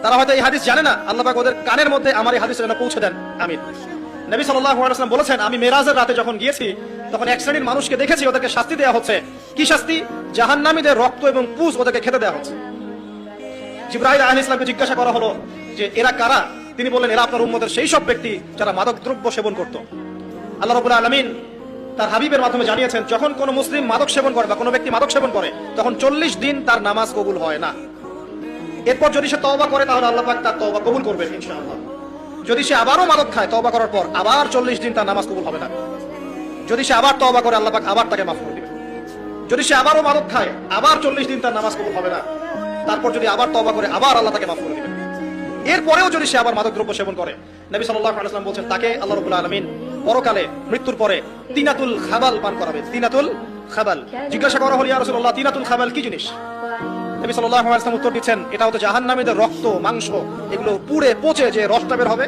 তারা হয়তো এই হাদিস জানে না, আল্লাহ পাক ওদের কানের মধ্যে আমার এই হাদিস যেন পৌঁছে দেন, আমিন। নবী সাল্লাল্লাহু আলাইহি ওয়াসাল্লাম বলেছেন, আমি মেরাজের রাতে যখন গিয়েছি তখন এক শ্রেণীর মানুষকে দেখেছি, ওদেরকে শাস্তি দেওয়া হচ্ছে। কি শাস্তি? জাহান্নামীদের রক্ত এবং পুঁজ ওদেরকে খেতে দেওয়া হচ্ছে। জিবরাইল আলাইহিস সালামকে জিজ্ঞাসা করা হলো যে এরা কারা? তিনি বললেন, এরা আপনার উম্মতের সেই সব ব্যক্তি যারা মাদক দ্রব্য সেবন করত। আল্লাহ রাব্বুল আলামিন তার হাবিবের মাধ্যমে জানিয়েছেন, যখন কোনো মুসলিম মাদক সেবন করে বা কোনো ব্যক্তি মাদক সেবন করে তখন 40 দিন তার নামাজ কবুল হয় না। এরপর যদি সে তওবা করে তাহলে আল্লাহ পাক তার তওবা কবুল করবেন ইনশাআল্লাহ। যদি সে আবারও মাদক খায় তওবা করার পর আবার 40 দিন তার নামাজ কবুল হবে না। যদি সে আবার তওবা করে আল্লাহ পাক আবার তাকে মাফ করে দিবেন। যদি সে আবারও মাদক খায় আবার 40 দিন তার নামাজ কবুল হবে না। তারপর যদি আবার তওবা করে আবার আল্লাহ তাকে মাফ করে দিবেন। এরপরেও যদি সে আবার মাদক দ্রব্য সেবন করে, নবী সাল্লাল্লাহু আলাইহি ওয়াসাল্লাম বলেন তাকে আল্লাহ রাব্বুল আলামিন পরকালে মৃত্যুর পরে তিনাতুল খাবাল পান করাবেন। তিনাতুল খাবাল। জিজ্ঞাসা করা হলো, ইয়া রাসূলুল্লাহ, তিনাতুল খাবাল কি জিনিস? নবী সাল্লাল্লাহু আলাইহি ওয়াসাল্লাম উত্তর দিচ্ছেন, এটা হচ্ছে জাহান্নামীদের রক্ত, মাংস, এগুলো পুড়ে পচে যে রসটা বের হবে